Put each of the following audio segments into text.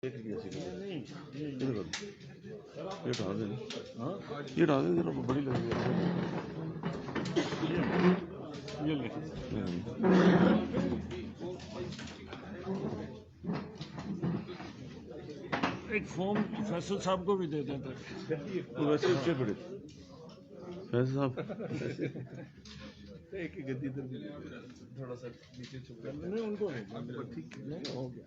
یہ ڈال دیں ذرا بڑی لگے ایک فارم فیصل صاحب کو بھی دے دیں ویسے اچھے بڑے فیصل صاحب تھوڑا سا نیچے چھپ نہیں ان کو ٹھیک نہیں ہو گیا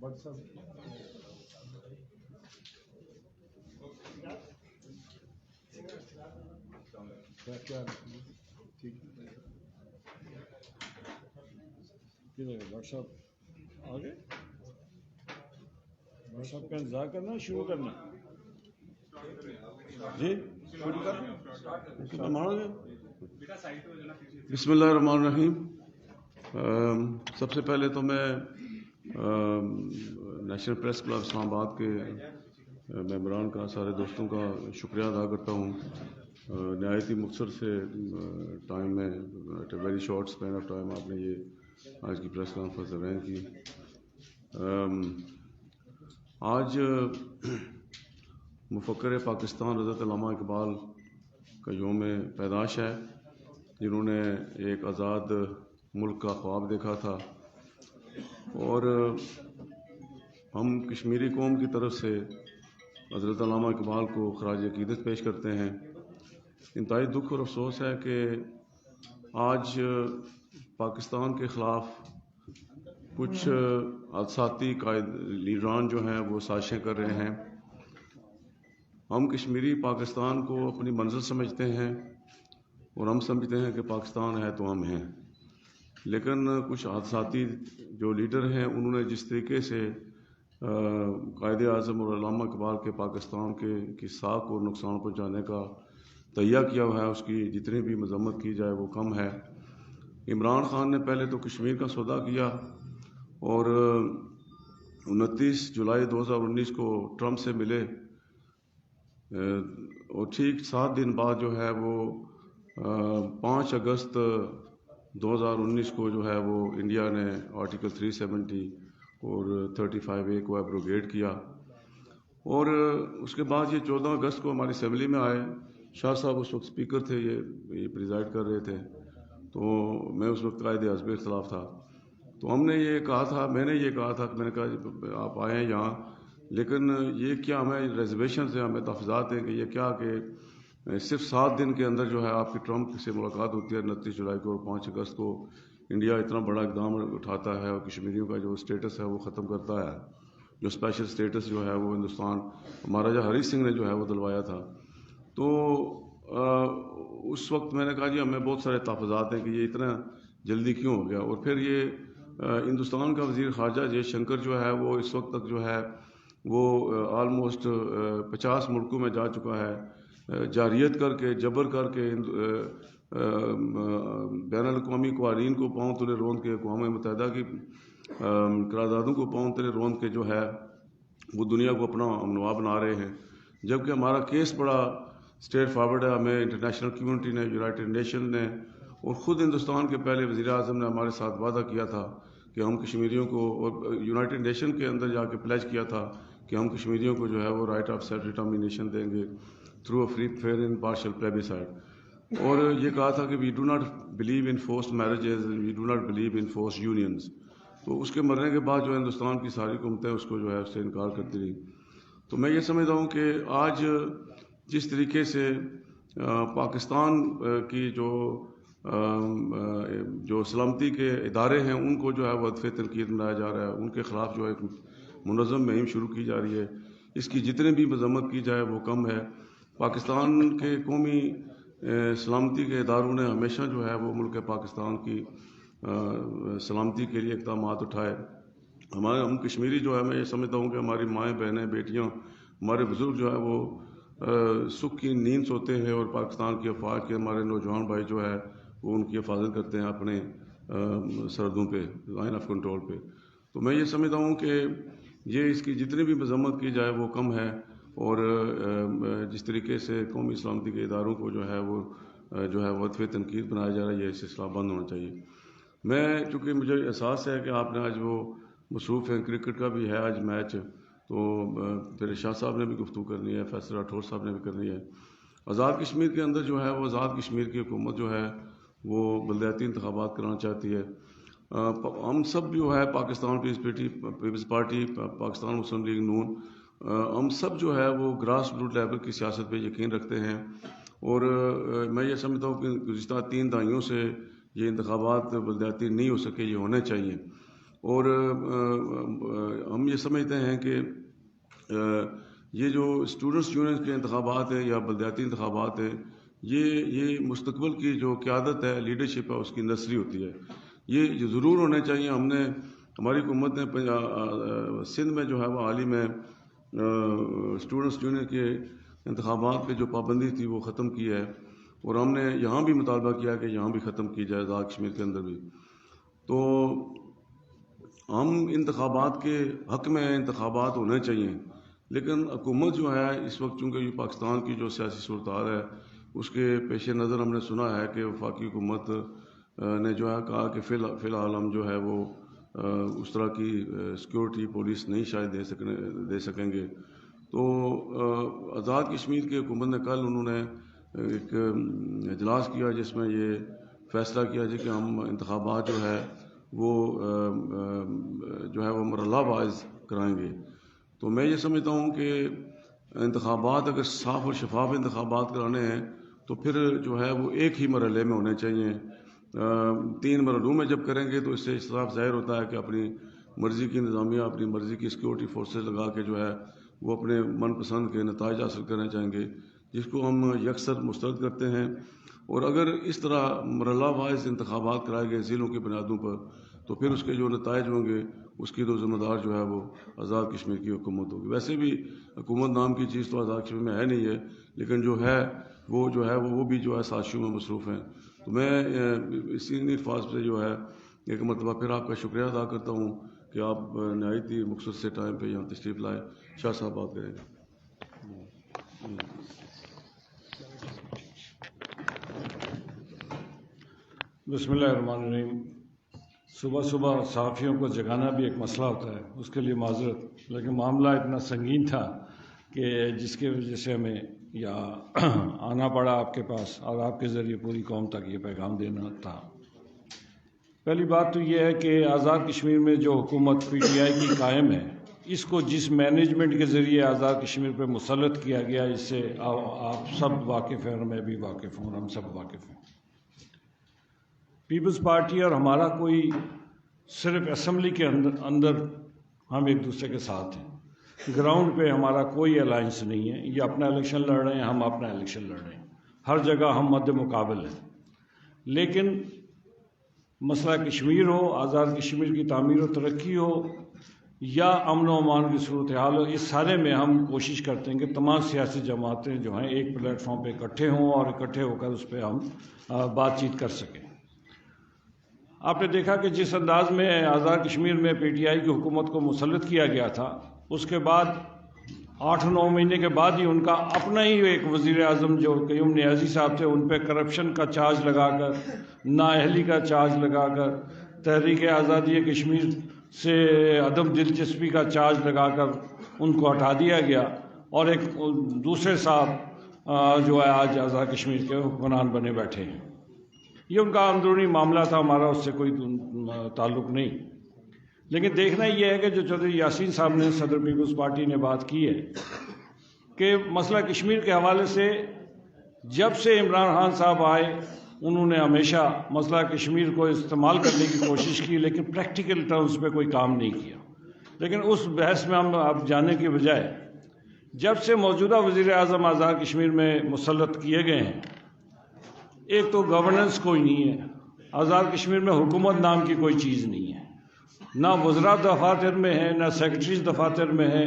واٹس ایپ آگے واٹس ایپ کا انتظار کرنا شروع کرنا جی بسم اللہ الرحمن الرحیم. سب سے پہلے تو میں نیشنل پریس کلب اسلام آباد کے ممبران کا سارے دوستوں کا شکریہ ادا کرتا ہوں. نہایت ہی مختصر سے ٹائم میں very short span of time آپ نے یہ آج کی پریس کانفرنس ارینج کی. آج مفکر پاکستان حضرت علامہ اقبال کا یوم پیدائش ہے، جنہوں نے ایک آزاد ملک کا خواب دیکھا تھا، اور ہم کشمیری قوم کی طرف سے حضرت علامہ اقبال کو خراج عقیدت پیش کرتے ہیں. انتہائی دکھ اور افسوس ہے کہ آج پاکستان کے خلاف کچھ حادثاتی قائد لیڈران جو ہیں وہ سازشیں کر رہے ہیں. ہم کشمیری پاکستان کو اپنی منزل سمجھتے ہیں اور ہم سمجھتے ہیں کہ پاکستان ہے تو ہم ہیں، لیکن کچھ حادثاتی جو لیڈر ہیں انہوں نے جس طریقے سے قائد اعظم اور علامہ اقبال کے پاکستان کی ساکھ کو نقصان پہنچانے کا تہیہ کیا ہوا ہے، اس کی جتنی بھی مذمت کی جائے وہ کم ہے. عمران خان نے پہلے تو کشمیر کا سودا کیا اور 29 جولائی 2019 کو ٹرمپ سے ملے، اور ٹھیک 7 دن بعد جو ہے وہ 5 اگست 2019 کو جو ہے وہ انڈیا نے آرٹیکل 370 اور 35A کو ایبروگیٹ کیا. اور اس کے بعد یہ 14 اگست کو ہماری اسمبلی میں آئے. شاہ صاحب اس وقت اسپیکر تھے، یہ پریزائڈ کر رہے تھے، تو میں اس وقت قائد اعظم اختلاف تھا. تو ہم نے یہ کہا تھا، میں نے یہ کہا تھا کہ میں نے کہا آپ آئے ہیں یہاں، لیکن یہ کیا ہمیں ریزرویشنز ہیں، ہمیں تحفظات ہیں کہ یہ کیا کہ صرف 7 دن کے اندر جو ہے آپ کی ٹرمپ سے ملاقات ہوتی ہے 29 جولائی کو، اور 5 اگست کو انڈیا اتنا بڑا اقدام اٹھاتا ہے اور کشمیریوں کا جو اسٹیٹس ہے وہ ختم کرتا ہے، جو اسپیشل اسٹیٹس جو ہے وہ ہندوستان مہاراجہ ہری سنگھ نے جو ہے وہ دلوایا تھا. تو اس وقت میں نے کہا جی ہمیں بہت سارے تحفظات ہیں کہ یہ اتنا جلدی کیوں ہو گیا. اور پھر یہ ہندوستان کا وزیر خارجہ جے شنکر جو ہے وہ اس وقت تک جو ہے وہ آلموسٹ 50 ملکوں میں جا چکا ہے، جاریت کر کے، جبر کر کے، بین الاقوامی قوانین کو پاؤں تلے روند کے، اقوام متحدہ کی قراردادوں کو پاؤں تلے روند کے جو ہے وہ دنیا کو اپنا امنوا بنا رہے ہیں. جبکہ ہمارا کیس بڑا اسٹریٹ فارورڈ ہے. ہمیں انٹرنیشنل کمیونٹی نے، یونائٹڈ نیشن نے اور خود ہندوستان کے پہلے وزیر اعظم نے ہمارے ساتھ وعدہ کیا تھا کہ ہم کشمیریوں کو، اور یونائٹڈ نیشن کے اندر جا کے پلیج کیا تھا کہ ہم کشمیریوں کو جو ہے وہ رائٹ آف سیلف ڈٹرمینیشن دیں گے through a free fair and impartial plebiscite. اور یہ کہا تھا کہ we do not believe in forced marriages, we do not believe in forced unions. تو اس کے مرنے کے بعد جو ہندوستان کی ساری حکومتیں اس کو جو ہے اس سے انکار کرتی رہی. تو میں یہ سمجھتا ہوں کہ آج جس طریقے سے پاکستان کی جو سلامتی کے ادارے ہیں ان کو جو ہے وہ ہدف تنقید بنایا جا رہا ہے، ان کے خلاف جو ہے ایک منظم مہم شروع کی جا رہی ہے، اس کی جتنی بھی مذمت کی جائے وہ کم ہے. پاکستان کے قومی سلامتی کے اداروں نے ہمیشہ جو ہے وہ ملک پاکستان کی سلامتی کے لیے اقدامات اٹھائے. ہم کشمیری جو ہے، میں یہ سمجھتا ہوں کہ ہماری مائیں بہنیں بیٹیاں، ہمارے بزرگ جو ہے وہ سکھ کی نیند سوتے ہیں، اور پاکستان کی افواج کے ہمارے نوجوان بھائی جو ہے وہ ان کی حفاظت کرتے ہیں اپنے سرحدوں پہ، لائن آف کنٹرول پہ. تو میں یہ سمجھتا ہوں کہ یہ اس کی جتنی بھی مذمت کی جائے وہ کم ہے، اور جس طریقے سے قومی سلامتی کے اداروں کو جو ہے وہ وقف تنقید بنایا جا رہا ہے، یہ سلسلہ بند ہونا چاہیے. میں چونکہ مجھے احساس ہے کہ آپ نے آج وہ مصروف ہیں، کرکٹ کا بھی ہے آج میچ، تو پھر شاہ صاحب نے بھی گفتگو کرنی ہے، فیصل راٹھور صاحب نے بھی کرنی ہے. آزاد کشمیر کے اندر جو ہے وہ آزاد کشمیر کی حکومت جو ہے وہ بلدیاتی انتخابات کرانا چاہتی ہے. ہم سب جو ہے پاکستان پیپلز پارٹی، پاکستان مسلم لیگ نون، ہم سب جو ہے وہ گراس روٹ لیول کی سیاست پہ یقین رکھتے ہیں، اور میں یہ سمجھتا ہوں کہ گزشتہ 3 دہائیوں سے یہ انتخابات بلدیاتی نہیں ہو سکے، یہ ہونے چاہیے. اور ہم یہ سمجھتے ہیں کہ یہ جو اسٹوڈنٹس یونین کے انتخابات ہیں یا بلدیاتی انتخابات ہیں، یہ مستقبل کی جو قیادت ہے، لیڈرشپ ہے، اس کی نرسری ہوتی ہے. یہ ضرور ہونے چاہیے. ہماری حکومت نے سندھ میں جو ہے وہ حال ہی میں اسٹوڈنٹس یونین کے انتخابات پہ جو پابندی تھی وہ ختم کی ہے، اور ہم نے یہاں بھی مطالبہ کیا کہ یہاں بھی ختم کی جائے، آزاد کشمیر کے اندر بھی. تو ہم انتخابات کے حق میں ہیں، انتخابات ہونے چاہیے، لیکن حکومت جو ہے اس وقت، چونکہ یہ پاکستان کی جو سیاسی صورتحال ہے اس کے پیش نظر ہم نے سنا ہے کہ وفاقی حکومت نے جو ہے کہا کہ فی الحال ہم جو ہے وہ اس طرح کی سیکورٹی پولیس نہیں شاید دے سکیں گے. تو آزاد کشمیر کی حکومت نے کل انہوں نے ایک اجلاس کیا جس میں یہ فیصلہ کیا کہ ہم انتخابات جو ہے وہ مرحلہ واز کرائیں گے. تو میں یہ سمجھتا ہوں کہ انتخابات اگر صاف اور شفاف انتخابات کرانے ہیں تو پھر جو ہے وہ ایک ہی مرحلے میں ہونے چاہیے. 3 مرحلوں میں جب کریں گے تو اس سے صاف ظاہر ہوتا ہے کہ اپنی مرضی کی انتظامیہ، اپنی مرضی کی سیکورٹی فورسز لگا کے جو ہے وہ اپنے من پسند کے نتائج حاصل کرنا چاہیں گے، جس کو ہم یکسر مسترد کرتے ہیں. اور اگر اس طرح مرحلہ وائز انتخابات کرائے گئے ضلعوں کی بنیادوں پر تو پھر اس کے جو نتائج ہوں گے اس کی تو ذمہ دار جو ہے وہ آزاد کشمیر کی حکومت ہوگی. ویسے بھی حکومت نام کی چیز تو آزاد کشمیر میں ہے نہیں ہے، لیکن جو ہے وہ بھی جو ہے سازشوں میں مصروف ہیں. تو میں اسی الفاظ سے جو ہے ایک مرتبہ پھر آپ کا شکریہ ادا کرتا ہوں کہ آپ نہایت ہی مختصر سے ٹائم پہ یہاں تشریف لائے. شاہ صاحب بات کریں گے. بسم اللہ الرحمن الرحیم. صبح صبح صحافیوں کو جگانا بھی ایک مسئلہ ہوتا ہے، اس کے لیے معذرت، لیکن معاملہ اتنا سنگین تھا کہ جس کی وجہ سے ہمیں آنا پڑا آپ کے پاس، اور آپ کے ذریعے پوری قوم تک یہ پیغام دینا تھا. پہلی بات تو یہ ہے کہ آزاد کشمیر میں جو حکومت پی ٹی آئی کی قائم ہے، اس کو جس مینجمنٹ کے ذریعے آزاد کشمیر پہ مسلط کیا گیا، اس سے آپ سب واقف ہیں اور میں بھی واقف ہوں، ہم سب واقف ہیں. پیپلز پارٹی اور ہمارا کوئی صرف اسمبلی کے اندر ہم ایک دوسرے کے ساتھ ہیں، گراؤنڈ پہ ہمارا کوئی الائنس نہیں ہے. یہ اپنا الیکشن لڑ رہے ہیں، ہم اپنا الیکشن لڑ رہے ہیں، ہر جگہ ہم مد مقابل ہیں. لیکن مسئلہ کشمیر ہو، آزاد کشمیر کی تعمیر و ترقی ہو یا امن و امان کی صورتحال ہو، اس سارے میں ہم کوشش کرتے ہیں کہ تمام سیاسی جماعتیں جو ہیں ایک پلیٹ فارم پہ اکٹھے ہوں اور اکٹھے ہو کر اس پہ ہم بات چیت کر سکیں. آپ نے دیکھا کہ جس انداز میں آزاد کشمیر میں پی ٹی آئی کی حکومت کو مسلط کیا گیا تھا، اس کے بعد 8-9 مہینے کے بعد ہی ان کا اپنا ہی ایک وزیر اعظم جو قیوم نیازی صاحب تھے، ان پہ کرپشن کا چارج لگا کر، نااہلی کا چارج لگا کر، تحریک آزادی کشمیر سے عدم دلچسپی کا چارج لگا کر ان کو ہٹا دیا گیا، اور ایک دوسرے صاحب جو ہے آج آزاد کشمیر کے حکمران بنے بیٹھے ہیں. یہ ان کا اندرونی معاملہ تھا، ہمارا اس سے کوئی تعلق نہیں. لیکن دیکھنا یہ ہے کہ جو چودھری یاسین صاحب نے، صدر پیپلز پارٹی نے بات کی ہے کہ مسئلہ کشمیر کے حوالے سے جب سے عمران خان صاحب آئے انہوں نے ہمیشہ مسئلہ کشمیر کو استعمال کرنے کی کوشش کی، لیکن پریکٹیکل ٹرمز پہ کوئی کام نہیں کیا. لیکن اس بحث میں ہم اب جانے کے بجائے جب سے موجودہ وزیر اعظم آزاد کشمیر میں مسلط کیے گئے ہیں، ایک تو گورننس کوئی نہیں ہے، آزاد کشمیر میں حکومت نام کی کوئی چیز نہیں ہے، نہ وزراء دفاتر میں ہے، نہ سیکرٹریز دفاتر میں ہے،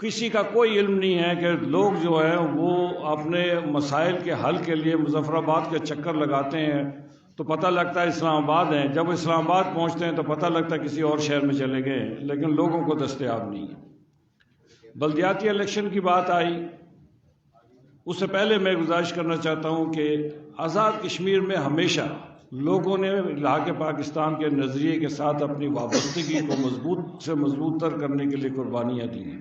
کسی کا کوئی علم نہیں ہے کہ لوگ جو ہیں وہ اپنے مسائل کے حل کے لیے مظفر آباد کے چکر لگاتے ہیں تو پتہ لگتا ہے اسلام آباد ہیں، جب اسلام آباد پہنچتے ہیں تو پتہ لگتا ہے کسی اور شہر میں چلے گئے ہیں، لیکن لوگوں کو دستیاب نہیں ہے۔ بلدیاتی الیکشن کی بات آئی، اس سے پہلے میں گزارش کرنا چاہتا ہوں کہ آزاد کشمیر میں ہمیشہ لوگوں نے لاحق پاکستان کے نظریے کے ساتھ اپنی وابستگی کو مضبوط سے مضبوط تر کرنے کے لیے قربانیاں دی ہیں۔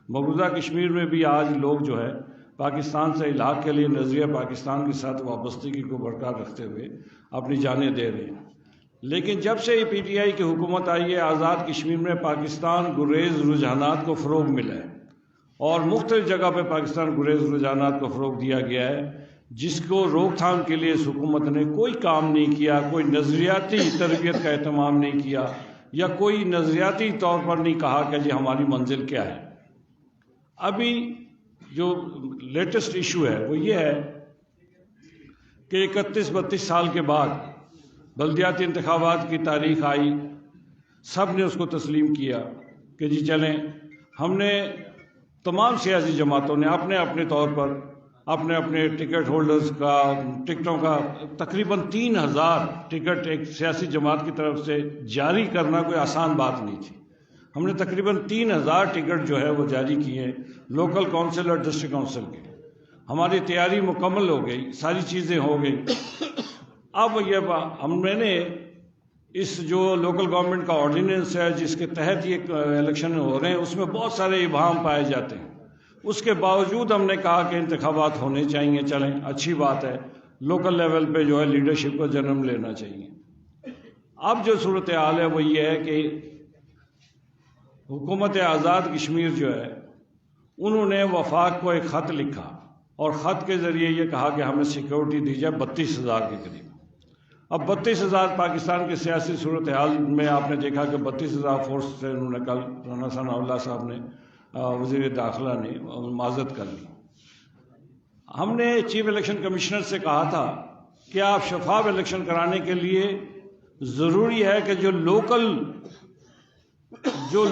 مقبوضہ کشمیر میں بھی آج لوگ جو ہے پاکستان سے الحاق کے لیے نظریہ پاکستان کے ساتھ وابستگی کو برقرار رکھتے ہوئے اپنی جانیں دے رہے ہیں، لیکن جب سے یہ پی ٹی آئی کی حکومت آئی ہے آزاد کشمیر میں پاکستان گریز رجحانات کو فروغ ملا ہے اور مختلف جگہ پہ پاکستان گریز رجحانات کو فروغ دیا گیا ہے، جس کو روک تھام کے لیے اس حکومت نے کوئی کام نہیں کیا، کوئی نظریاتی تربیت کا اہتمام نہیں کیا یا کوئی نظریاتی طور پر نہیں کہا کہ جی ہماری منزل کیا ہے۔ ابھی جو لیٹسٹ ایشو ہے وہ یہ ہے کہ 31-32 سال کے بعد بلدیاتی انتخابات کی تاریخ آئی، سب نے اس کو تسلیم کیا کہ جی چلیں، ہم نے تمام سیاسی جماعتوں نے اپنے اپنے طور پر اپنے اپنے ٹکٹ ہولڈرز کا ٹکٹوں کا تقریباً 3000 ٹکٹ ایک سیاسی جماعت کی طرف سے جاری کرنا کوئی آسان بات نہیں تھی۔ ہم نے تقریباً 3000 ٹکٹ جو ہے وہ جاری کیے لوکل کونسل اور ڈسٹرکٹ کونسل کے۔ ہماری تیاری مکمل ہو گئی، ساری چیزیں ہو گئی۔ اب میں نے اس جو لوکل گورنمنٹ کا آرڈیننس ہے جس کے تحت یہ الیکشن ہو رہے ہیں اس میں بہت سارے ابہام پائے جاتے ہیں، اس کے باوجود ہم نے کہا کہ انتخابات ہونے چاہیے، چلیں اچھی بات ہے، لوکل لیول پہ جو ہے لیڈرشپ کو جنم لینا چاہیے۔ اب جو صورتحال ہے وہ یہ ہے کہ حکومت آزاد کشمیر جو ہے انہوں نے وفاق کو ایک خط لکھا اور خط کے ذریعے یہ کہا کہ ہمیں سیکیورٹی دی جائے 32,000 کے قریب۔ اب 32,000 پاکستان کے سیاسی صورتحال میں آپ نے دیکھا کہ 32,000 فورس سے انہوں نے کل رانا ثناء اللہ صاحب نے وزیر داخلہ نے معذرت کر لی۔ ہم نے چیف الیکشن کمشنر سے کہا تھا کہ آپ شفاف الیکشن کرانے کے لیے ضروری ہے کہ جو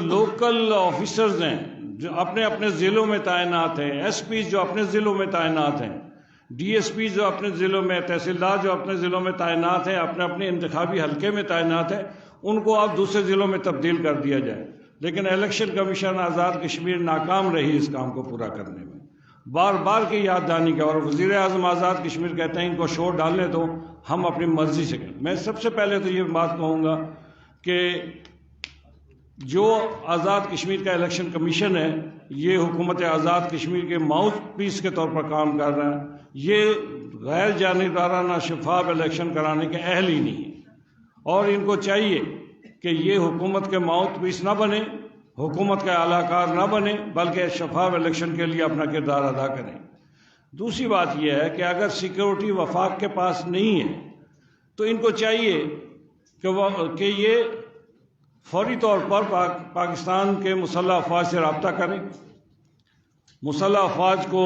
لوکل آفیسرز ہیں جو اپنے اپنے ضلعوں میں تعینات ہیں، ایس پیز جو اپنے ضلعوں میں تعینات ہیں، ڈی ایس پی جو اپنے ضلعوں میں، تحصیلدار جو اپنے ضلعوں میں تعینات ہیں، اپنے اپنے انتخابی حلقے میں تعینات ہیں، ان کو اب دوسرے ضلعوں میں تبدیل کر دیا جائے۔ لیکن الیکشن کمیشن آزاد کشمیر ناکام رہی اس کام کو پورا کرنے میں، بار بار کی یاد دہانی کا، اور وزیر اعظم آزاد کشمیر کہتے ہیں ان کو شور ڈالنے دو، ہم اپنی مرضی سے کریں۔ میں سب سے پہلے تو یہ بات کہوں گا کہ جو آزاد کشمیر کا الیکشن کمیشن ہے یہ حکومت آزاد کشمیر کے ماؤتھ پیس کے طور پر کام کر رہا ہے، یہ غیر جانبدارانہ شفاف الیکشن کرانے کے اہل ہی نہیں ہے، اور ان کو چاہیے کہ یہ حکومت کے ماؤتھ پیس نہ بنے، حکومت کا اعلی کار نہ بنے، بلکہ شفاف الیکشن کے لیے اپنا کردار ادا کریں۔ دوسری بات یہ ہے کہ اگر سیکیورٹی وفاق کے پاس نہیں ہے تو ان کو چاہیے کہ یہ فوری طور پر پاکستان کے مسلح افواج سے رابطہ کریں، مسلح افواج کو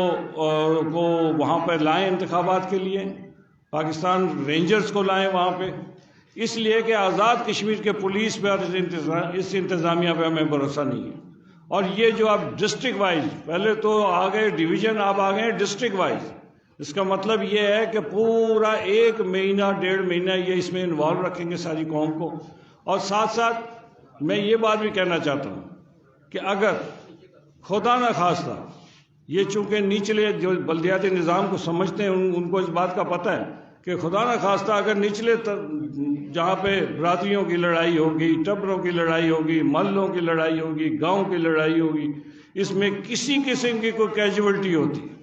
وہاں پہ لائیں انتخابات کے لیے، پاکستان رینجرز کو لائیں وہاں پہ، اس لیے کہ آزاد کشمیر کے پولیس پہ اور اس انتظامیہ پہ ہمیں بھروسہ نہیں ہے۔ اور یہ جو اب ڈسٹرکٹ وائز، پہلے تو آ گئے ڈویژن، اب آ گئے ڈسٹرکٹ وائز، اس کا مطلب یہ ہے کہ پورا 1 مہینہ 1.5 مہینہ یہ اس میں انوالو رکھیں گے ساری قوم کو۔ اور ساتھ ساتھ میں یہ بات بھی کہنا چاہتا ہوں کہ اگر خدا نہ خواستہ یہ چونکہ نچلے جو بلدیاتی نظام کو سمجھتے ہیں ان کو اس بات کا پتہ ہے کہ خدا نہ خواستہ اگر نچلے جہاں پہ برادریوں کی لڑائی ہوگی، ٹبروں کی لڑائی ہوگی، محلوں کی لڑائی ہوگی، گاؤں کی لڑائی ہوگی، اس میں کسی قسم کی کوئی کیجویلٹی ہوتی ہے،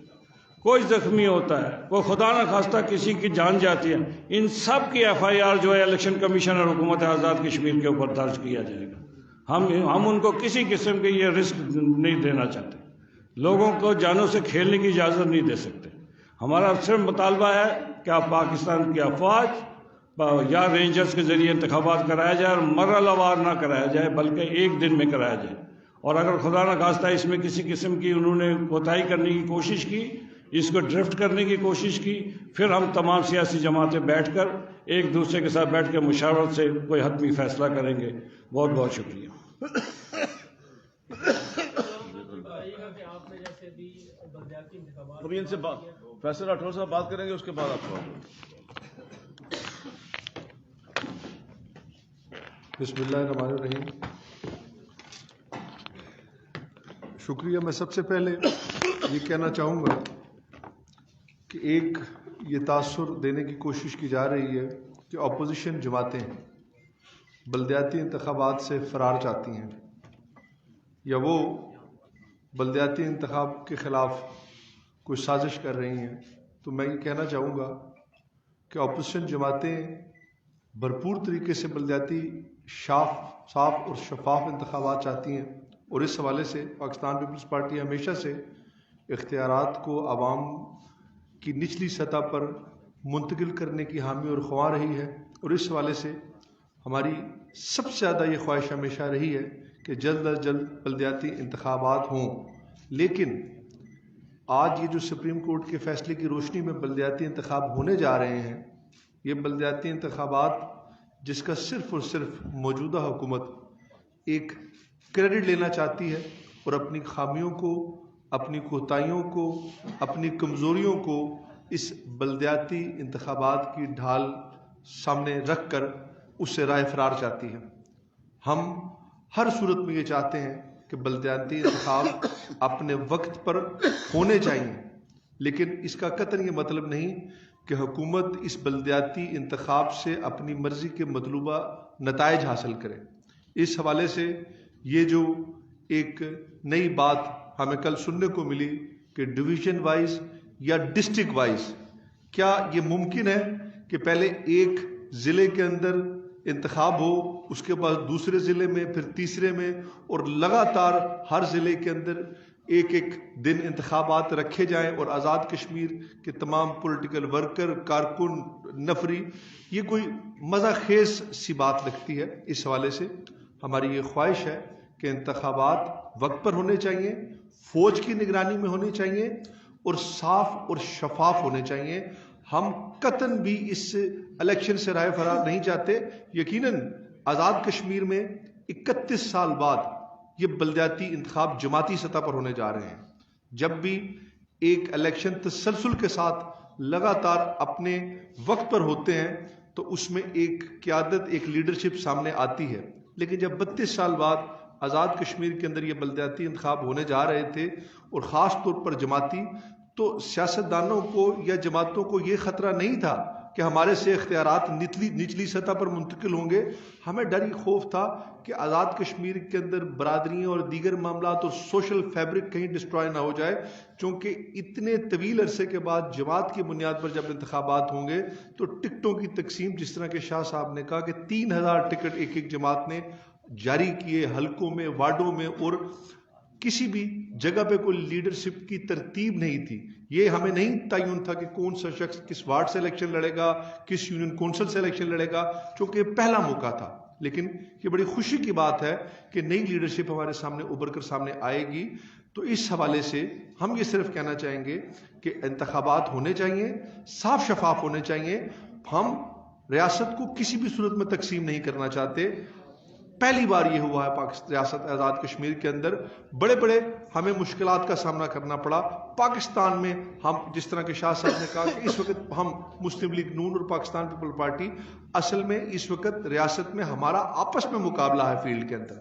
کوئی زخمی ہوتا ہے، کوئی خدا نہ خواستہ کسی کی جان جاتی ہے، ان سب کی ایف آئی آر جو ہے الیکشن کمیشن اور حکومت آزاد کشمیر کے اوپر درج کیا جائے گا۔ ہم ان کو کسی قسم کے یہ رسک نہیں دینا چاہتے، لوگوں کو جانوں سے کھیلنے کی اجازت نہیں دے سکتے۔ ہمارا صرف مطالبہ ہے کہ آپ پاکستان کی افواج یا رینجرز کے ذریعے انتخابات کرایا جائے، اور مرحلہ وار نہ کرایا جائے بلکہ ایک دن میں کرایا جائے، اور اگر خدا نہ خواستہ اس میں کسی قسم کی انہوں نے کوتاہی کرنے کی کوشش کی، اس کو ڈرفٹ کرنے کی کوشش کی، پھر ہم تمام سیاسی جماعتیں بیٹھ کر ایک دوسرے کے ساتھ بیٹھ کے مشاورت سے کوئی حتمی فیصلہ کریں گے۔ بہت بہت شکریہ۔ ابھی ان سے فیصل راٹھور صاحب بات کریں گے، اس کے بعد آپ کو بسم اللہ الرحمن الرحیم۔ شکریہ۔ میں سب سے پہلے یہ کہنا چاہوں گا کہ ایک یہ تاثر دینے کی کوشش کی جا رہی ہے کہ اپوزیشن جماعتیں بلدیاتی انتخابات سے فرار چاہتی ہیں یا وہ بلدیاتی انتخاب کے خلاف کوئی سازش کر رہی ہیں، تو میں یہ کہنا چاہوں گا کہ اپوزیشن جماعتیں بھرپور طریقے سے بلدیاتی صاف اور شفاف انتخابات چاہتی ہیں، اور اس حوالے سے پاکستان پیپلز پارٹی ہمیشہ سے اختیارات کو عوام کی نچلی سطح پر منتقل کرنے کی حامی اور خواہاں رہی ہے، اور اس حوالے سے ہماری سب سے زیادہ یہ خواہش ہمیشہ رہی ہے کہ جلد از جلد بلدیاتی انتخابات ہوں۔ لیکن آج یہ جو سپریم کورٹ کے فیصلے کی روشنی میں بلدیاتی انتخاب ہونے جا رہے ہیں، یہ بلدیاتی انتخابات جس کا صرف اور صرف موجودہ حکومت ایک کریڈٹ لینا چاہتی ہے اور اپنی خامیوں کو، اپنی کوتاہیوں کو، اپنی کمزوریوں کو اس بلدیاتی انتخابات کی ڈھال سامنے رکھ کر اس سے راہ فرار چاہتی ہے۔ ہم ہر صورت میں یہ چاہتے ہیں کہ بلدیاتی انتخاب اپنے وقت پر ہونے چاہیے، لیکن اس کا قطعاً یہ مطلب نہیں کہ حکومت اس بلدیاتی انتخاب سے اپنی مرضی کے مطلوبہ نتائج حاصل کرے۔ اس حوالے سے یہ جو ایک نئی بات ہمیں کل سننے کو ملی کہ ڈویژن وائز یا ڈسٹرکٹ وائز، کیا یہ ممکن ہے کہ پہلے ایک ضلع کے اندر انتخاب ہو، اس کے بعد دوسرے ضلع میں، پھر تیسرے میں، اور لگاتار ہر ضلع کے اندر ایک ایک دن انتخابات رکھے جائیں اور آزاد کشمیر کے تمام پولیٹیکل ورکر، کارکن، نفری، یہ کوئی مزہ خیز سی بات لگتی ہے۔ اس حوالے سے ہماری یہ خواہش ہے کہ انتخابات وقت پر ہونے چاہیے، فوج کی نگرانی میں ہونے چاہیے اور صاف اور شفاف ہونے چاہیے۔ ہم قطعاً بھی اس الیکشن سے رائے فرار نہیں چاہتے۔ یقیناً آزاد کشمیر میں 31 سال بعد یہ بلدیاتی انتخاب جماعتی سطح پر ہونے جا رہے ہیں۔ جب بھی ایک الیکشن تسلسل کے ساتھ لگاتار اپنے وقت پر ہوتے ہیں تو اس میں ایک قیادت، ایک لیڈرشپ سامنے آتی ہے، لیکن جب 32 سال بعد آزاد کشمیر کے اندر یہ بلدیاتی انتخاب ہونے جا رہے تھے اور خاص طور پر جماعتی، تو سیاستدانوں کو یا جماعتوں کو یہ خطرہ نہیں تھا کہ ہمارے سے اختیارات نچلی سطح پر منتقل ہوں گے۔ ہمیں ڈر خوف تھا کہ آزاد کشمیر کے اندر برادریاں اور دیگر معاملات اور سوشل فیبرک کہیں ڈسٹرائے نہ ہو جائے، چونکہ اتنے طویل عرصے کے بعد جماعت کی بنیاد پر جب انتخابات ہوں گے تو ٹکٹوں کی تقسیم، جس طرح کہ شاہ صاحب نے کہا کہ 3000 ٹکٹ ایک ایک جماعت نے جاری کیے حلقوں میں، وارڈوں میں، اور کسی بھی جگہ پہ کوئی لیڈرشپ کی ترتیب نہیں تھی۔ یہ ہمیں نہیں تعین تھا کہ کون سا شخص کس وارڈ سے الیکشن لڑے گا، کس یونین کونسل سے الیکشن لڑے گا، چونکہ یہ پہلا موقع تھا۔ لیکن یہ بڑی خوشی کی بات ہے کہ نئی لیڈرشپ ہمارے سامنے ابھر کر سامنے آئے گی۔ تو اس حوالے سے ہم یہ صرف کہنا چاہیں گے کہ انتخابات ہونے چاہیے، صاف شفاف ہونے چاہیے۔ ہم ریاست کو کسی بھی صورت میں تقسیم نہیں کرنا چاہتے۔ پہلی بار یہ ہوا ہے ریاست آزاد کشمیر کے اندر، بڑے بڑے ہمیں مشکلات کا سامنا کرنا پڑا پاکستان میں۔ ہم جس طرح کہ شاہ صاحب نے کہا کہ اس وقت ہم مسلم لیگ نون اور پاکستان پیپل پارٹی، اصل میں اس وقت ریاست میں ہمارا آپس میں مقابلہ ہے فیلڈ کے اندر،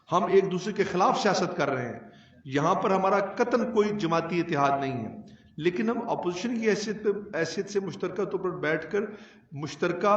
ہم ایک دوسرے کے خلاف سیاست کر رہے ہیں۔ یہاں پر ہمارا قطعاً کوئی جماعتی اتحاد نہیں ہے، لیکن ہم اپوزیشن کی حیثیت سے مشترکہ طور پر بیٹھ کر مشترکہ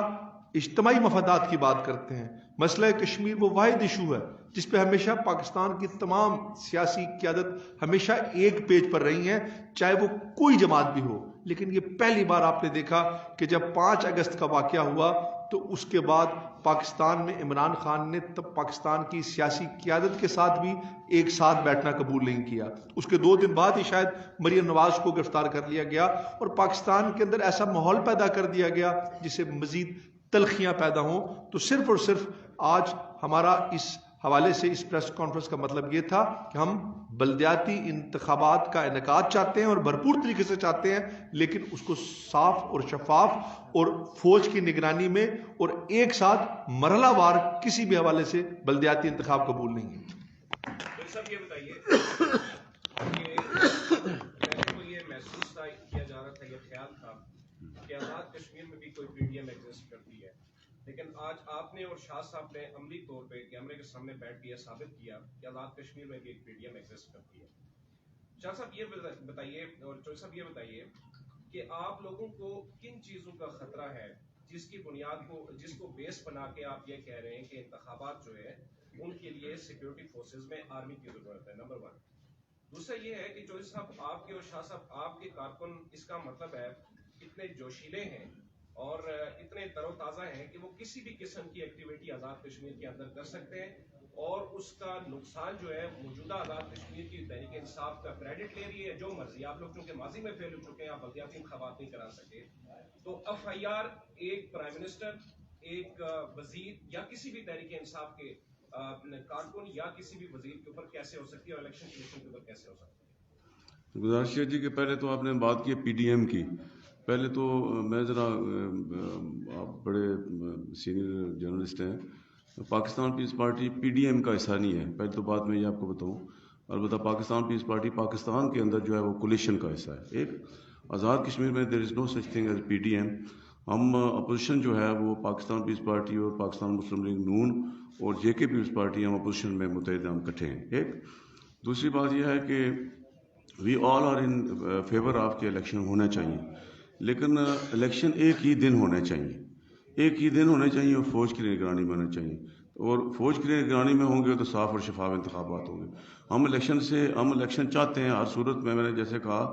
اجتماعی مفادات کی بات کرتے ہیں۔ مسئلہ کشمیر وہ واحد ایشو ہے جس پہ ہمیشہ پاکستان کی تمام سیاسی قیادت ہمیشہ ایک پیج پر رہی ہیں، چاہے وہ کوئی جماعت بھی ہو۔ لیکن یہ پہلی بار آپ نے دیکھا کہ جب 5 اگست کا واقعہ ہوا تو اس کے بعد پاکستان میں عمران خان نے تب پاکستان کی سیاسی قیادت کے ساتھ بھی ایک ساتھ بیٹھنا قبول نہیں کیا۔ اس کے 2 دن بعد ہی شاید مریم نواز کو گرفتار کر لیا گیا اور پاکستان کے اندر ایسا ماحول پیدا کر دیا گیا جسے مزید تلخیاں پیدا ہوں۔ تو صرف اور صرف آج ہمارا اس حوالے سے اس پریس کانفرنس کا مطلب یہ تھا کہ ہم بلدیاتی انتخابات کا انعقاد چاہتے ہیں اور بھرپور طریقے سے چاہتے ہیں، لیکن اس کو صاف اور شفاف اور فوج کی نگرانی میں اور ایک ساتھ مرحلہ وار کسی بھی حوالے سے بلدیاتی انتخاب قبول نہیں ہے۔ صاحب یہ بتائیے کہ یہ محسوس کیا جا رہا تھا، یہ خیال تھا کہ آزاد کشمیر میں بھی کوئی پی ڈی ایم ایگزسٹ کرتی ہے، لیکن آج آپ نے اور شاہ صاحب نے عملی طور پہ کیمرے کے سامنے بیٹھ کے یہ ثابت کیا کہ آزاد کشمیر میں بھی ایک پی ڈی ایم ایگزسٹ کرتی ہے۔ شاہ صاحب یہ بتائیے اور چوہدری صاحب یہ بتائیے کہ آپ لوگوں کو کن چیزوں کا خطرہ ہے جس کی بنیاد کو جس کو بیس بنا کے آپ یہ کہہ رہے ہیں کہ انتخابات جو ہے ان کے لیے سیکیورٹی فورسز میں آرمی کی ضرورت ہے، نمبر 1۔ دوسرا یہ ہے کہ چوہدری صاحب آپ کے اور شاہ صاحب آپ کے کارکن اس کا مطلب ہے اتنے جوشیلے ہیں اور اتنے تر و تازہ ہیں کہ وہ کسی بھی قسم کی ایکٹیویٹی آزاد کشمیر کے اندر کر سکتے ہیں، اور اس کا نقصان جو ہے موجودہ آزاد کشمیر کی تحریک انصاف کا کریڈٹ لے رہی ہے جو مرضی۔ آپ لوگ چونکہ ماضی میں فیل ہو چکے ہیں، آپ بلدیاتی انتخابات نہیں کرا سکے، تو ایف آئی آر ایک پرائم منسٹر، ایک وزیر یا کسی بھی تحریک انصاف کے کارکن یا کسی بھی وزیر کے اوپر کیسے ہو سکتی ہے اور الیکشن کمیشن کے اوپر کیسے ہو سکتی ہے؟ گزارش ہے جی کہ پہلے تو آپ نے بات کی پی ڈی ایم کی، پہلے تو میں ذرا آپ بڑے سینئر جرنلسٹ ہیں، پاکستان پیس پارٹی پی ڈی ایم کا حصہ نہیں ہے، پہلے تو بات میں یہ آپ کو بتاؤں۔ البتہ پاکستان پیس پارٹی پاکستان کے اندر جو ہے وہ کولیشن کا حصہ ہے۔ ایک آزاد کشمیر میں there is no such thing as P D M. ہم اپوزیشن جو ہے وہ پاکستان پیس پارٹی اور پاکستان مسلم لیگ نون اور جے کے پیس پارٹی ہم اپوزیشن میں متحد ہم اکٹھے ہیں۔ ایک دوسری بات یہ ہے کہ وی آل آر ان فیور آف کے الیکشن ہونا چاہیے، لیکن الیکشن ایک ہی دن ہونے چاہیے، ایک ہی دن ہونے چاہیے اور فوج کی نگرانی میں ہونا چاہیے، اور فوج کی نگرانی میں ہوں گے تو صاف اور شفاف انتخابات ہوں گے۔ ہم الیکشن چاہتے ہیں ہر صورت میں۔ میں نے جیسے کہا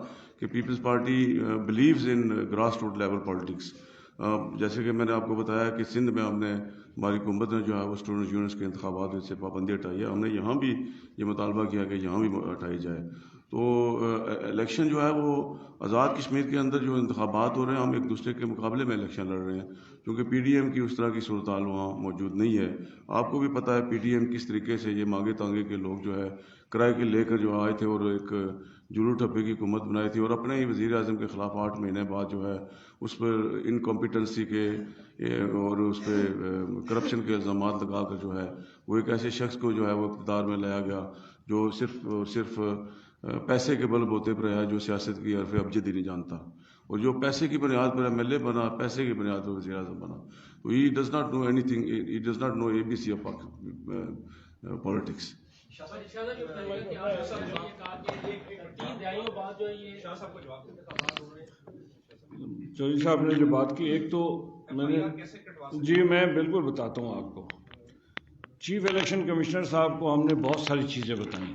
کہ Peoples Party believes in grass root level politics, جیسے کہ میں نے آپ کو بتایا کہ سندھ میں ہم نے ہماری حکومت نے جو ہے وہ اسٹوڈنٹ یونٹس کے انتخابات سے پابندی ہٹائی ہے، ہم نے یہاں بھی یہ مطالبہ کیا کہ یہاں بھی ہٹائی جائے۔ تو الیکشن جو ہے وہ آزاد کشمیر کے اندر جو انتخابات ہو رہے ہیں، ہم ایک دوسرے کے مقابلے میں الیکشن لڑ رہے ہیں، کیونکہ پی ڈی ایم کی اس طرح کی صورتحال وہاں موجود نہیں ہے۔ آپ کو بھی پتہ ہے پی ڈی ایم کس طریقے سے یہ مانگے تانگے کے لوگ جو ہے کرائے کے لے کر جو آئے تھے اور ایک جلو ٹھپے کی حکومت بنائی تھی، اور اپنے ہی وزیر اعظم کے خلاف 8 مہینے بعد جو ہے اس پر انکمپیٹنسی کے اور اس پہ کرپشن کے الزامات لگا کر جو ہے وہ ایک ایسے شخص کو جو ہے وہ اقتدار میں لایا گیا جو صرف پیسے کے بل بوتے پر ہے، جو سیاست کی حرف ابجد ہی نہیں جانتا، اور جو پیسے کی بنیاد پر ایم ایل اے بنا، پیسے کی بنیاد پر وزیر اعظم بنا، تو he does not know anything, he does not know A B C of politics. Chaudhry صاحب نے جو بات کی، ایک تو میں بالکل بتاتا ہوں آپ کو۔ چیف الیکشن کمشنر صاحب کو ہم نے بہت ساری چیزیں بتائیں،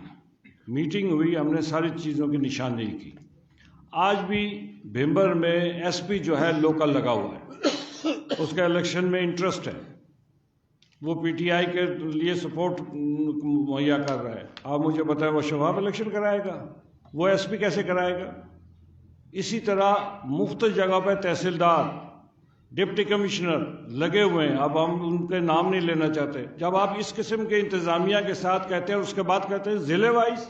میٹنگ ہوئی، ہم نے ساری چیزوں کی نشاندہی کی۔ آج بھی بھمبر میں ایس پی جو ہے لوکل لگا ہوا ہے، اس کا الیکشن میں انٹرسٹ ہے، وہ پی ٹی آئی کے لیے سپورٹ مہیا کر رہا ہے۔ آپ مجھے بتائیں وہ شفاف الیکشن کرائے گا؟ وہ ایس پی کیسے کرائے گا؟ اسی طرح مختلف جگہ پہ تحصیلدار، ڈپٹی کمشنر لگے ہوئے ہیں، اب ہم ان کے نام نہیں لینا چاہتے۔ جب آپ اس قسم کے انتظامیہ کے ساتھ کہتے ہیں اور اس کے بعد کہتے ہیں ضلع وائز،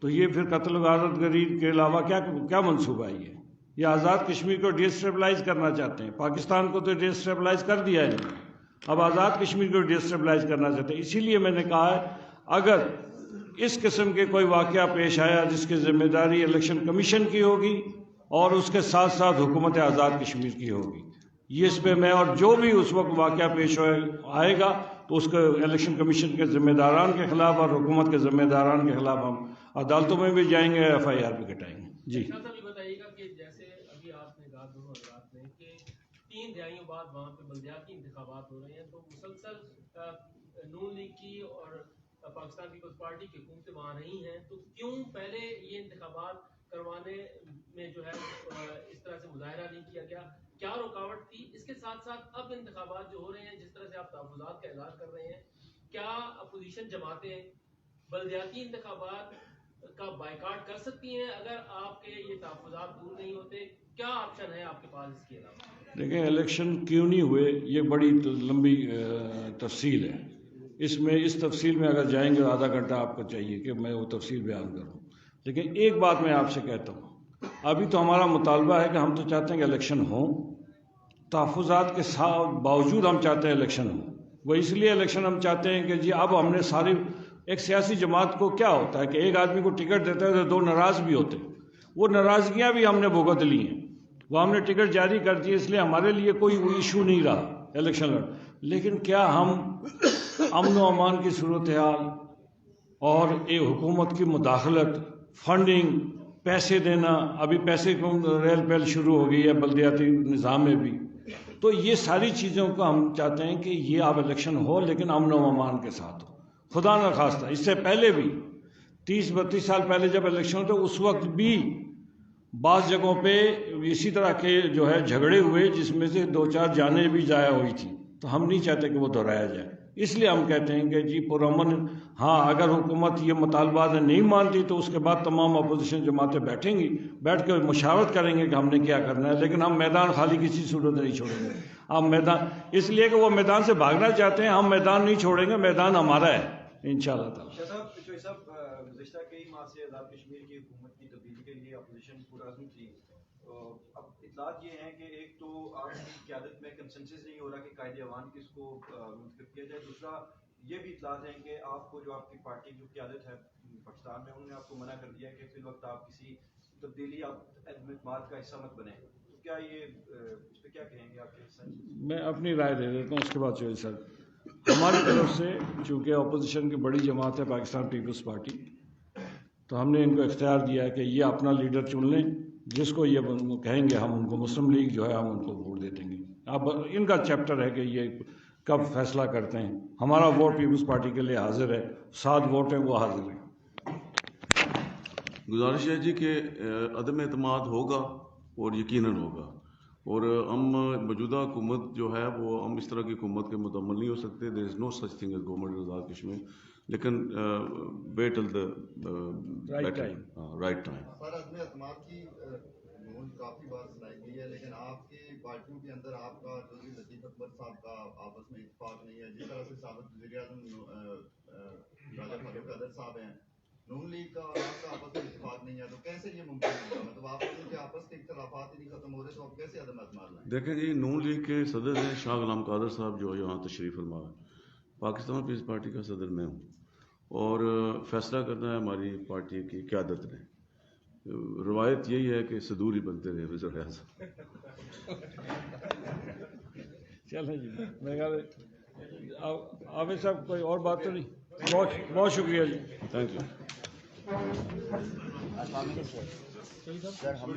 تو یہ پھر قتل غارت گری کے علاوہ کیا منصوبہ ہے؟ یہ آزاد کشمیر کو ڈی اسٹیبلائز کرنا چاہتے ہیں۔ پاکستان کو تو ڈی اسٹیبلائز کر دیا ہے، اب آزاد کشمیر کو ڈی اسٹیبلائز کرنا چاہتے ہیں۔ اسی لیے میں نے کہا ہے اگر اس قسم کے کوئی واقعہ پیش آیا جس کی ذمہ داری الیکشن کمیشن کی ہوگی اور اس کے ساتھ ساتھ حکومت آزاد کشمیر کی ہوگی، یہ اس پہ میں اور جو بھی اس وقت واقعہ پیش آئے گا تو اس کو الیکشن کمیشن کے ذمہ داران کے خلاف اور حکومت کے ذمہ داران کے خلاف ہم عدالتوں میں بھی جائیں گے، ایف آئی آر بھی کٹائیں گے۔ جی صاحب یہ بتائیے گا کہ جیسے ابھی آپ نے کہا دونوں حضرات نے کہ 3 دہائیوں بعد وہاں پہ بلدیاتی انتخابات ہو رہے ہیں، تو مسلسل نون لیگ کی اور پاکستان پیپلز پارٹی کی حکومتیں وہاں نہیں ہیں، تو کیوں پہلے یہ انتخابات کروانے میں جو ہے اس طرح سے مظاہرہ نہیں کیا گیا؟ کیا رکاوٹ تھی؟ اس کے ساتھ ساتھ اب انتخابات جو ہو رہے ہیں، جس طرح سے آپ تحفظات کا اعلان کر رہے ہیں، کیا اپوزیشن جماعتیں بلدیاتی انتخابات کا بائیکاٹ کر سکتی ہیں اگر آپ کے یہ تحفظات دور نہیں ہوتے؟ کیا آپشن ہے آپ کے پاس اس کے علاوہ؟ دیکھیں الیکشن کیوں نہیں ہوئے یہ بڑی لمبی تفصیل ہے، اس میں اس تفصیل میں اگر جائیں گے آدھا گھنٹہ آپ کو چاہیے کہ میں وہ تفصیل بیان کروں. لیکن ایک بات میں آپ سے کہتا ہوں, ابھی تو ہمارا مطالبہ ہے کہ ہم تو چاہتے ہیں کہ الیکشن ہوں, تحفظات کے باوجود ہم چاہتے ہیں الیکشن ہوں. وہ اس لیے الیکشن ہم چاہتے ہیں کہ جی اب ہم نے ساری ایک سیاسی جماعت کو کیا ہوتا ہے کہ ایک آدمی کو ٹکٹ دیتا ہے تو دو ناراض بھی ہوتے ہیں, وہ ناراضگیاں بھی ہم نے بھگت لی ہیں, وہ ہم نے ٹکٹ جاری کر دی, اس لیے ہمارے لیے کوئی ایشو نہیں رہا الیکشن لڑ. لیکن کیا ہم امن و امان کی صورتحال اور ایک حکومت کی مداخلت, فنڈنگ, پیسے دینا, ابھی پیسے کو ریل پیل شروع ہو گئی ہے بلدیاتی نظام میں بھی, تو یہ ساری چیزوں کو ہم چاہتے ہیں کہ یہ اب الیکشن ہو لیکن امن و امان کے ساتھ ہو. خدا نہ خواستہ اس سے پہلے بھی 30-32 سال پہلے جب الیکشن ہوتے اس وقت بھی بعض جگہوں پہ اسی طرح کے جو ہے جھگڑے ہوئے جس میں سے 2-4 جانیں بھی ضائع ہوئی تھیں. تو ہم نہیں چاہتے کہ وہ دہرایا جائے, اس لیے ہم کہتے ہیں کہ جی پرامن, ہاں اگر حکومت یہ مطالبات نہیں مانتی تو اس کے بعد تمام اپوزیشن جماعتیں بیٹھیں گی, بیٹھ کے مشاورت کریں گے کہ ہم نے کیا کرنا ہے, لیکن ہم میدان خالی کسی صورت نہیں چھوڑیں گے. ہم میدان اس لیے کہ وہ میدان سے بھاگنا چاہتے ہیں, ہم میدان نہیں چھوڑیں گے, میدان ہمارا ہے انشاءاللہ تعالی. گزشتہ کئی ماہ سے آزاد کشمیر کی حکومت کی تبدیلی کے لیے اپوزیشن پرعزم تھی. اب اطلاعات یہ ہیں کہ ایک تو آپ کی قیادت میں کنسنسس نہیں ہو رہا کہ قائد ایوان کس کو منتخب کیا جائے, دوسرا یہ بھی اطلاعات ہیں کہ آپ کو جو آپ کی پارٹی جو قیادت ہے پاکستان میں, انہوں نے آپ کو منع کر دیا کہ فی الوقت آپ کسی تبدیلی آپ عدم اعتماد کا حصہ مت بنیں. تو کیا یہ اس پہ کیا کہیں گے آپ کے؟ میں اپنی رائے دے دیتا ہوں, اس کے بعد چوہدری صاحب. ہماری طرف سے چونکہ اپوزیشن کی بڑی جماعت ہے پاکستان پیپلز پارٹی, تو ہم نے ان کو اختیار دیا ہے کہ یہ اپنا لیڈر چن لیں, جس کو یہ کہیں گے ہم ان کو, مسلم لیگ جو ہے ہم ان کو ووٹ دے دیں گے. اب ان کا چیپٹر ہے کہ یہ کب فیصلہ کرتے ہیں. ہمارا ووٹ پیپلز پارٹی کے لیے حاضر ہے, 7 ووٹ ہیں وہ حاضر ہیں. گزارش ہے جی کہ عدم اعتماد ہوگا اور یقیناً ہوگا, اور ہم موجودہ حکومت جو ہے وہ ہم اس طرح کی حکومت کے متعمل نہیں ہو سکتے. There is no such thing as government Azad Kashmir, لیکن wait till the right time. Sir عدم اعتماد کی نون کافی بار سنائی گئی ہے, لیکن آپ کی پارٹیوں کے اندر آپ کا چودھری لطیف اکبر صاحب کا آپس میں اتفاق نہیں ہے. جس طرح سے سابق وزیر اعظم راجہ فاروق قادر صاحب ہیں, نون لیگ کا اور آپ کا آپس میں اتفاق نہیں ہے, تو کیسے یہ ممکن ہوگا؟ مطلب آپ کے آپس کے اختلافات ہی نہیں ختم ہو رہے, تو آپ کیسے عدم اعتماد لائیں؟ دیکھیں جی, نون لیگ کے صدر ہیں شاہ غلام قادر صاحب جو یہاں تشریف فرما ہے. پاکستان پیپلز پارٹی کا صدر میں ہوں, اور فیصلہ کرنا ہے ہماری پارٹی کی قیادت نے. روایت یہی ہے کہ صدور ہی بنتے رہے وزیر اعظم. چلیں جی, میں عابد صاحب کوئی اور بات تو نہیں. بہت شکریہ جی, تھینک یو. سر ہم